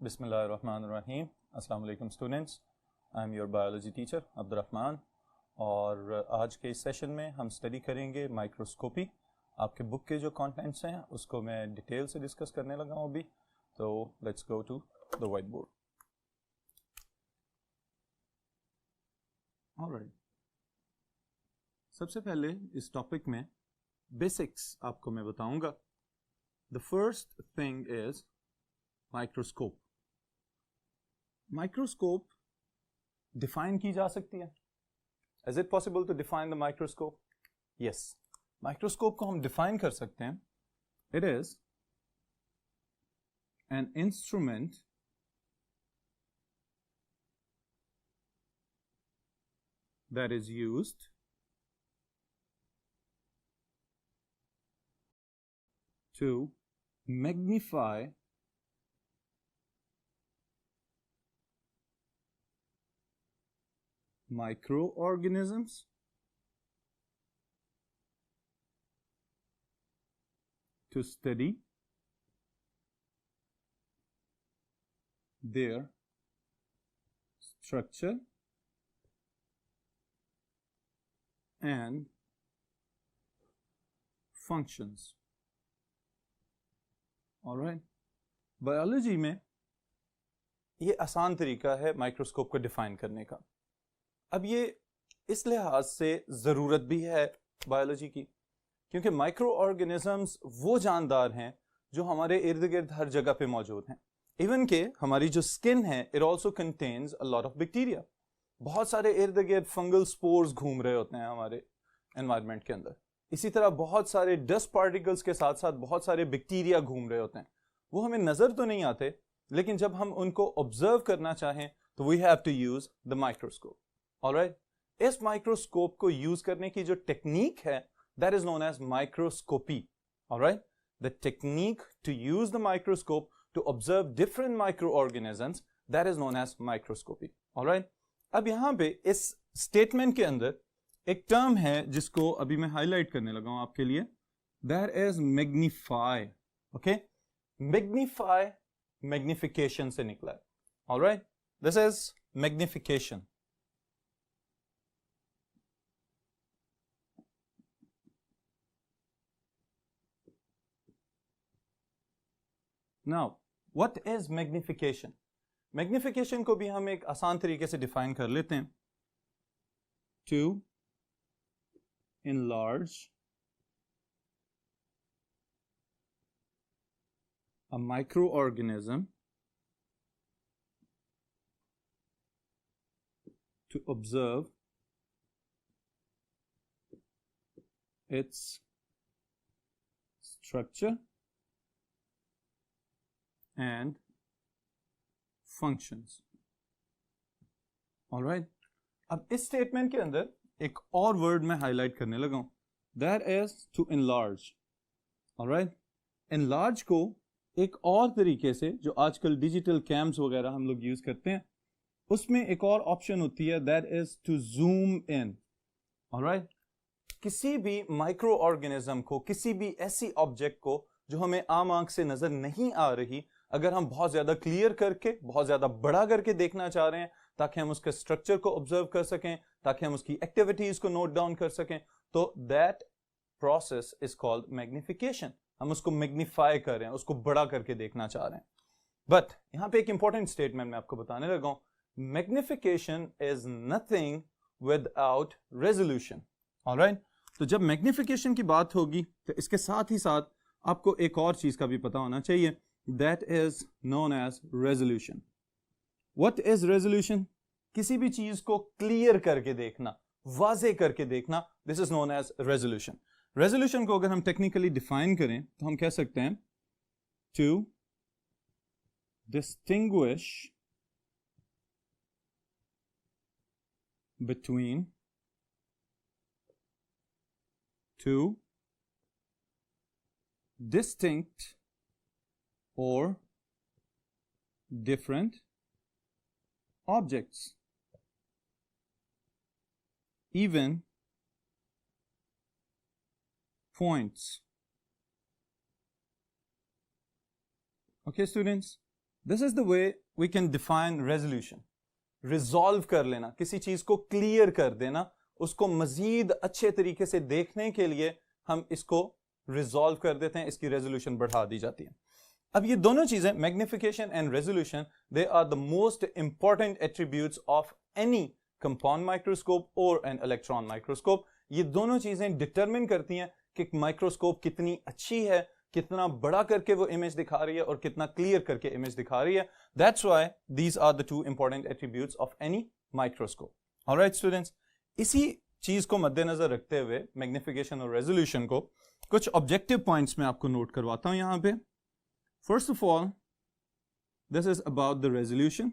बिस्मिल्लाहिर्रहमानिर्रहीम। अस्सलाम वालेकुम students, I am your biology teacher Abdurrahman. और आज के इस सेशन में हम स्टडी करेंगे माइक्रोस्कोपी। आपके बुक के जो कंटेंट्स हैं उसको मैं डिटेल से डिस्कस करने लगा हूँ अभी। तो let's go to the whiteboard. Alright, सबसे पहले इस टॉपिक में बेसिक्स आपको मैं बताऊंगा। The first thing is microscope. Microscope define की जा सकती है। Is it possible to define the microscope? Yes, microscope को हम डिफाइन कर सकते हैं। It is an instrument that is used to magnify microorganisms to study their structure and functions. All right. Biology में ये आसान तरीका है माइक्रोस्कोप को डिफाइन करने का। अब ये इस लिहाज से ज़रूरत भी है बायोलॉजी की, क्योंकि माइक्रो ऑर्गेनिजम्स वो जानदार हैं जो हमारे इर्द गिर्द हर जगह पे मौजूद हैं। इवन के हमारी जो स्किन है it also contains a lot of bacteria. बहुत सारे इर्द गिर्द फंगल स्पोर्स घूम रहे होते हैं हमारे एनवायरनमेंट के अंदर। इसी तरह बहुत सारे डस्ट पार्टिकल्स के साथ साथ बहुत सारे बैक्टीरिया घूम रहे होते हैं। वो हमें नज़र तो नहीं आते, लेकिन जब हम उनको ऑब्जर्व करना चाहें तो we have to use the microscope. Alright, इस माइक्रोस्कोप को यूज करने की जो टेक्निक है that is known as microscopy. Alright, the technique to use the microscope to observe different microorganisms that is known as microscopy. Alright, अब यहां पे इस स्टेटमेंट के अंदर एक टर्म है जिसको अभी मैं हाईलाइट करने लगा हूं आपके लिए। That is magnify. Okay, magnify magnification से निकला है। Alright, this is magnification. Now what is magnification? Magnification को भी हम एक आसान तरीके से डिफाइन कर लेते हैं। To enlarge a microorganism to observe its structure and functions. All right. अब इस स्टेटमेंट के अंदर एक और वर्ड मैं हाईलाइट करने लगा हूं। That is to enlarge. Alright, enlarge को एक और तरीके से जो आजकल डिजिटल कैम्स वगैरह हम लोग यूज करते हैं उसमें एक और ऑप्शन होती है, that is to zoom in. Alright, किसी भी माइक्रो ऑर्गेनिज्म को, किसी भी ऐसी ऑब्जेक्ट को जो हमें आम आंख से नजर नहीं आ रही, अगर हम बहुत ज्यादा क्लियर करके, बहुत ज्यादा बड़ा करके देखना चाह रहे हैं ताकि हम उसके स्ट्रक्चर को ऑब्जर्व कर सकें, ताकि हम उसकी एक्टिविटीज को नोट डाउन कर सकें, तो that process is called magnification. हम उसको मैग्नीफाई कर रहे हैं, उसको बड़ा करके देखना चाह रहे हैं। बट यहां पे एक इंपॉर्टेंट स्टेटमेंट मैं आपको बताने लगा हूं। Magnification is nothing without resolution. Alright, तो जब मैग्निफिकेशन की बात होगी तो इसके साथ ही साथ आपको एक और चीज का भी पता होना चाहिए, that is known as resolution. What is resolution? किसी भी चीज को क्लियर करके देखना, वाजे करके देखना, this is known as resolution. Resolution को अगर हम टेक्निकली डिफाइन करें तो हम कह सकते हैं to distinguish between two distinct or different objects, even points. Okay students, this is the way we can define resolution. Resolve कर लेना, किसी चीज को क्लियर कर देना, उसको मजीद अच्छे तरीके से देखने के लिए हम इसको रिजॉल्व कर देते हैं, इसकी रेजोल्यूशन बढ़ा दी जाती है. अब ये दोनों चीजें, magnification and resolution, they are the most important attributes of any compound microscope और एन इलेक्ट्रॉन माइक्रोस्कोप. ये दोनों चीजें डिटरमिन करती हैं कि माइक्रोस्कोप कितनी अच्छी है, कितना बड़ा करके वो इमेज दिखा रही है और कितना क्लियर करके इमेज दिखा रही है. That's why these are the two important attributes of any microscope. Alright students, इसी चीज को मद्देनजर रखते हुए मैग्निफिकेशन और रेजोल्यूशन को कुछ ऑब्जेक्टिव पॉइंट्स में आपको नोट करवाता हूं यहां पे. First of all, this is about the resolution.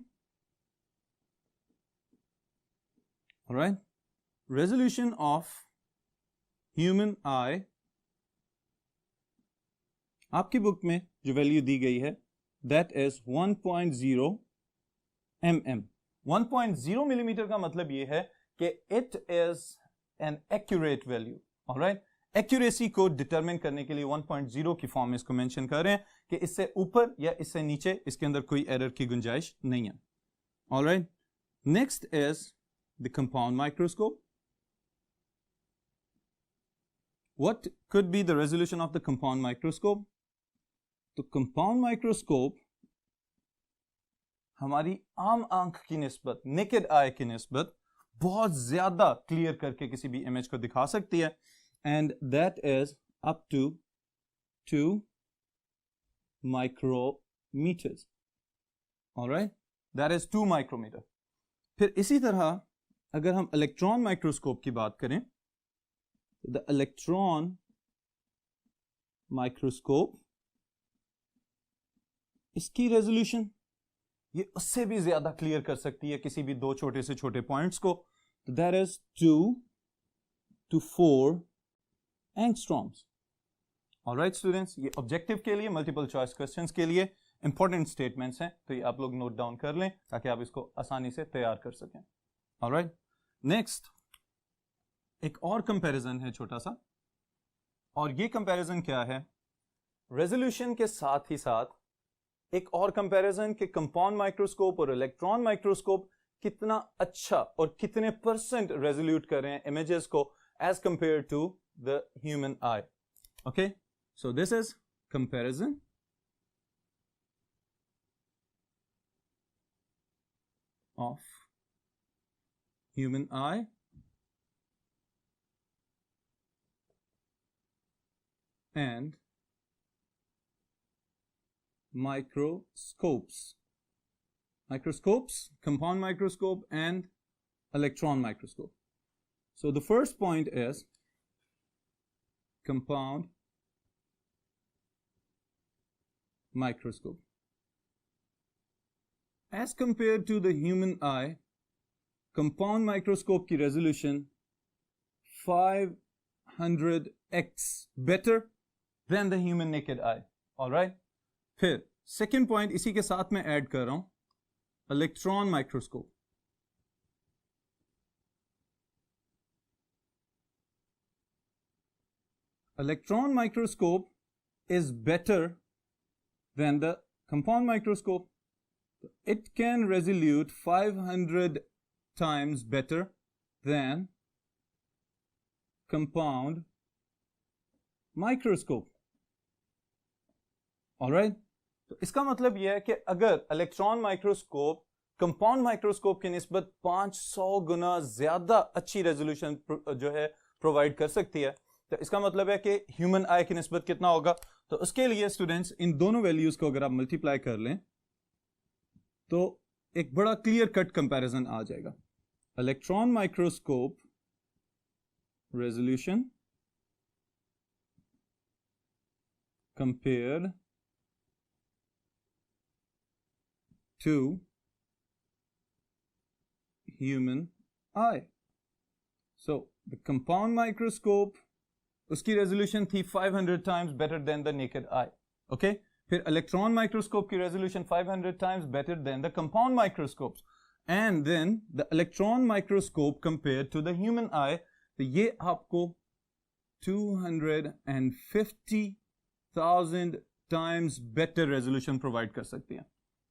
Alright, resolution of human आई, आपकी बुक में जो वैल्यू दी गई है दैट इज 1.0 mm. 1.0 मिलीमीटर का मतलब ये है कि it is an accurate value. Alright, accuracy को डिटरमिन करने के लिए 1.0 की फॉर्म में इसको मेंशन कर रहे हैं कि इससे ऊपर या इससे नीचे इसके अंदर कोई एरर की गुंजाइश नहीं है. Alright, next is the compound microscope. What could be the resolution of the compound microscope? तो कंपाउंड माइक्रोस्कोप हमारी आम आंख की निस्बत, नेकेड आई की निस्बत बहुत ज्यादा क्लियर करके किसी भी इमेज को दिखा सकती है, and that is up to 2 micrometers. Alright, that is 2 micrometer. फिर इसी तरह अगर हम इलेक्ट्रॉन माइक्रोस्कोप की बात करें, the electron microscope, इसकी रेजोल्यूशन ये उससे भी ज्यादा क्लियर कर सकती है किसी भी दो छोटे से छोटे पॉइंट्स को. That is 2 to 4 angstroms. Alright students, ये ऑब्जेक्टिव के लिए, मल्टीपल चॉइस क्वेश्चंस के लिए इंपॉर्टेंट स्टेटमेंट्स हैं, तो ये आप लोग नोट डाउन कर लें ताकि आप इसको आसानी से तैयार कर सकें. ऑलराइट, नेक्स्ट एक और कंपैरिजन है छोटा सा, और ये कंपैरिजन क्या है, रेजोल्यूशन के साथ ही साथ एक और कंपैरिजन कि कंपाउंड माइक्रोस्कोप और इलेक्ट्रॉन माइक्रोस्कोप कितना अच्छा और कितने परसेंट रेजोल्यूट कर रहे हैं इमेजेस को as compared to the human eye. Okay, so this is comparison of human eye and microscopes, compound microscope and electron microscope. So the first point is compound microscope. As compared to the human eye, compound microscope की resolution 500x better than the human naked eye. All right. फिर second point इसी के साथ में add कर रहा हूं, electron microscope. Electron microscope is better than the compound microscope. It can resolute 500 times better than compound microscope. Alright? तो इसका मतलब यह है कि अगर इलेक्ट्रॉन माइक्रोस्कोप कंपाउंड माइक्रोस्कोप की निस्बत 500 गुना ज्यादा अच्छी रेजोल्यूशन जो है प्रोवाइड कर सकती है, तो इसका मतलब है कि ह्यूमन आई की निस्बत कितना होगा. तो उसके लिए स्टूडेंट्स इन दोनों वैल्यूज को अगर आप मल्टीप्लाई कर लें तो एक बड़ा क्लियर कट कंपैरिजन आ जाएगा. Electron microscope resolution compared to human eye. So the compound microscope, उसकी रेजोल्यूशन थी 500 times better than the naked eye. Okay? फिर इलेक्ट्रॉन माइक्रोस्कोप की resolution 500 times better than the compound microscopes. And then the electron microscope compared to the human eye, तो ये आपको 250,000 times better resolution provide कर सकती है.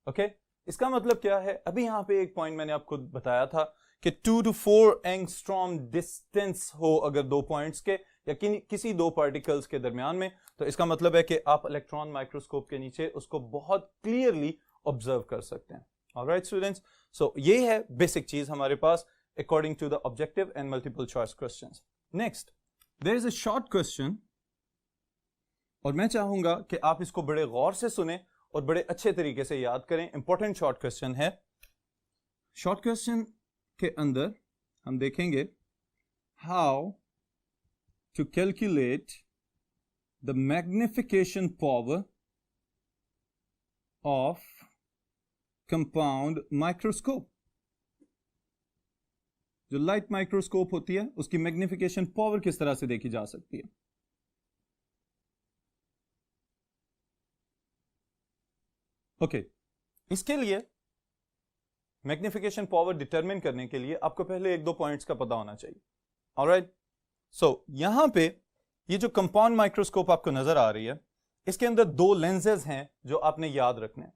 Okay इसका मतलब क्या है, अभी यहां पे एक पॉइंट मैंने आपको बताया था कि 2 to 4 एंगस्ट्रॉम डिस्टेंस हो अगर दो पॉइंट्स के या किसी दो पार्टिकल्स के दरमियान में, तो इसका मतलब है कि आप इलेक्ट्रॉन माइक्रोस्कोप के नीचे उसको बहुत क्लियरली ऑब्जर्व कर सकते हैं। ऑलराइट स्टूडेंट्स, सो ये है बेसिक चीज हमारे पास according to the objective and multiple choice questions. Next, there is a short question और मैं चाहूंगा कि आप इसको बड़े गौर से सुने और बड़े अच्छे तरीके से याद करें। इंपॉर्टेंट शॉर्ट क्वेश्चन है। शॉर्ट क्वेश्चन के अंदर हम देखेंगे how to calculate the magnification power of compound microscope. जो लाइट माइक्रोस्कोप होती है उसकी मैग्निफिकेशन पावर किस तरह से देखी जा सकती है। ओके इसके लिए मैग्निफिकेशन पावर डिटरमिन करने के लिए आपको पहले एक दो पॉइंट्स का पता होना चाहिए। ऑलराइट, सो यहां पे ये जो कंपाउंड माइक्रोस्कोप आपको नजर आ रही है इसके अंदर दो लेंसेज हैं जो आपने याद रखने हैं।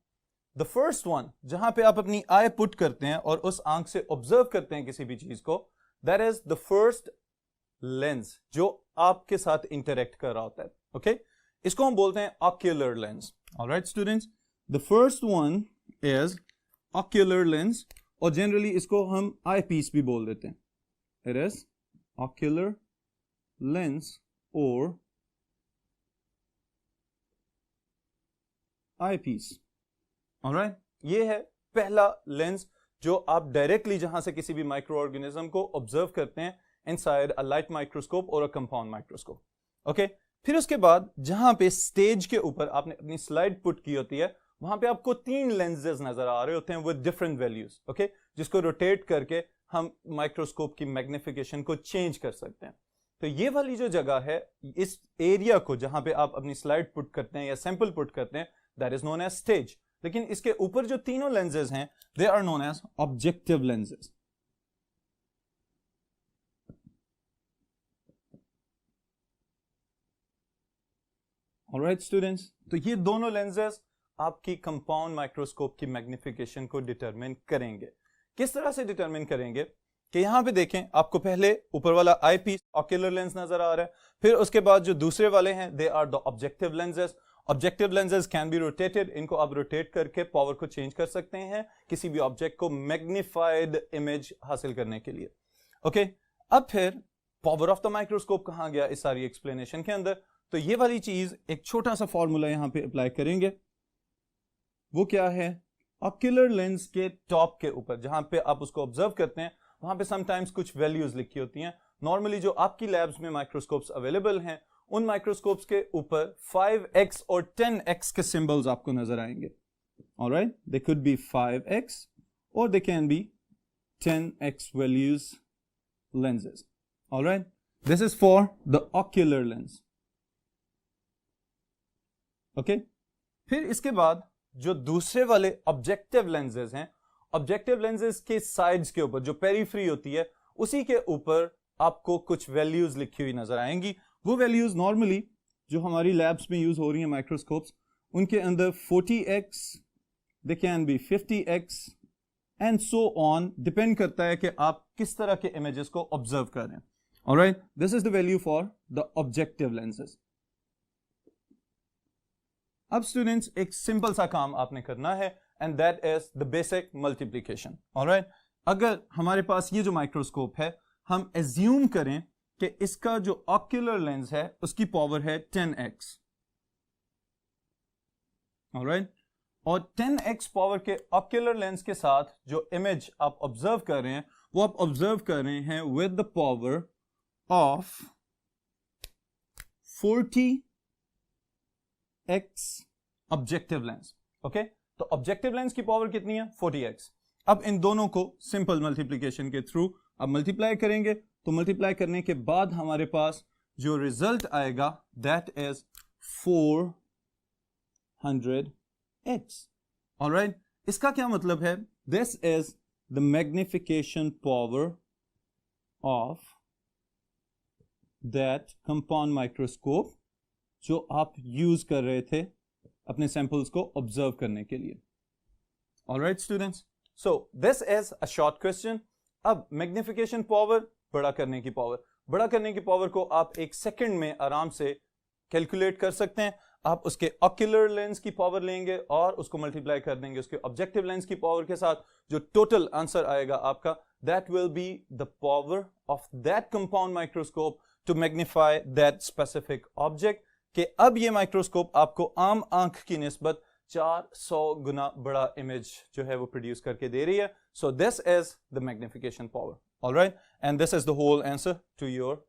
द फर्स्ट वन जहां पे आप अपनी आई पुट करते हैं और उस आंख से ऑब्जर्व करते हैं किसी भी चीज को, that is the first lens जो आपके साथ इंटरेक्ट कर रहा होता है। ओके इसको हम बोलते हैं ocular lens. Alright students, the first one is ocular lens और जनरली इसको हम आई पीस भी बोल देते हैं। इट इज ऑक्यूलर लेंस और आई पीस। ऑलराइट, ये है पहला लेंस जो आप डायरेक्टली जहां से किसी भी माइक्रो ऑर्गेनिज्म को ऑब्जर्व करते हैं इनसाइड अ लाइट माइक्रोस्कोप और अ कंपाउंड माइक्रोस्कोप। ओके फिर उसके बाद जहां पे स्टेज के ऊपर आपने अपनी स्लाइड पुट की होती है वहां पे आपको तीन लेंसेज नजर आ रहे होते हैं विद डिफरेंट वैल्यूज। ओके जिसको रोटेट करके हम माइक्रोस्कोप की मैग्निफिकेशन को चेंज कर सकते हैं। तो ये वाली जो जगह है, इस एरिया को जहां पे आप अपनी स्लाइड पुट करते हैं या सैंपल पुट करते हैं, that is known as stage. लेकिन इसके ऊपर जो तीनों लेंसेज हैं they are known as objective lenses. Alright students, तो ये दोनों लेंसेज आपकी कंपाउंड माइक्रोस्कोप की मैग्निफिकेशन को डिटरमिन करेंगे। किस तरह से डिटरमिन करेंगे कि यहां पे देखें आपको पहले ऊपर वाला आई पीस ऑक्यूलर लेंस नजर आ रहा है, फिर उसके बाद जो दूसरे वाले हैं they are the objective lenses. Objective lenses can be rotated, इनको आप रोटेट करके पावर को चेंज कर सकते हैं किसी भी ऑब्जेक्ट को मैग्निफाइड इमेज हासिल करने के लिए। ओके अब फिर पावर ऑफ द माइक्रोस्कोप कहां गया इस सारी एक्सप्लेनेशन के अंदर, तो ये वाली चीज एक छोटा सा फॉर्मूला यहां पे अप्लाई करेंगे। वो क्या है, ऑक्यूलर लेंस के टॉप के ऊपर जहां पे आप उसको ऑब्जर्व करते हैं वहां पे समटाइम्स कुछ वैल्यूज लिखी होती हैं। नॉर्मली जो आपकी लैब्स में माइक्रोस्कोप्स अवेलेबल हैं उन माइक्रोस्कोप्स के ऊपर 5x और 10x के सिंबल्स आपको नजर आएंगे। Alright, they could be 5x और they can be 10x values lenses. Alright, this is for the ocular lens. Okay, फिर इसके बाद जो दूसरे वाले ऑब्जेक्टिव लेंसेज हैं, ऑब्जेक्टिव लेंसेज के साइड्स के ऊपर जो पेरीफ्री होती है उसी के ऊपर आपको कुछ वैल्यूज लिखी हुई नजर आएंगी। वो वैल्यूज नॉर्मली जो हमारी लैब्स में यूज हो रही हैं माइक्रोस्कोप्स, उनके अंदर 40x, they can be 50x and so on, depend करता है कि आप किस तरह के इमेजेस को ऑब्जर्व कर रहे हैं। Alright, this is the value for the objective lenses. अब स्टूडेंट्स एक सिंपल सा काम आपने करना है and that is the basic multiplication. Alright, अगर हमारे पास ये जो माइक्रोस्कोप है हम एज्यूम करें कि इसका जो ऑक्यूलर लेंस है उसकी पावर है 10x। ऑलराइट, और 10x पावर के ऑक्यूलर लेंस के साथ जो इमेज आप ऑब्जर्व कर रहे हैं वो आप ऑब्जर्व कर रहे हैं with the power of 40x objective lens. Okay, तो ऑब्जेक्टिव लेंस की पावर कितनी है, 40x। अब इन दोनों को सिंपल मल्टीप्लिकेशन के थ्रू अब मल्टीप्लाई करेंगे, तो मल्टीप्लाई करने के बाद हमारे पास जो रिजल्ट आएगा दैट इज 400x। ऑलराइट, इसका क्या मतलब है, this is the magnification power of that compound microscope जो आप यूज कर रहे थे अपने सैंपल्स को ऑब्जर्व करने के लिए। Alright students, so this is a short question. अब मैग्निफिकेशन पावर, बड़ा करने की पावर, बड़ा करने की पावर को आप एक सेकंड में आराम से कैलकुलेट कर सकते हैं. आप उसके ऑक्यूलर लेंस की पावर लेंगे और उसको मल्टीप्लाई कर देंगे उसके ऑब्जेक्टिव लेंस की पावर के साथ. जो टोटल आंसर आएगा आपका, that will be the power of that compound microscope to magnify that specific object. कि अब ये माइक्रोस्कोप आपको आम आंख की निस्बत 400 गुना बड़ा इमेज जो है वो प्रोड्यूस करके दे रही है. So this is the magnification power. Alright, and this is the whole answer to your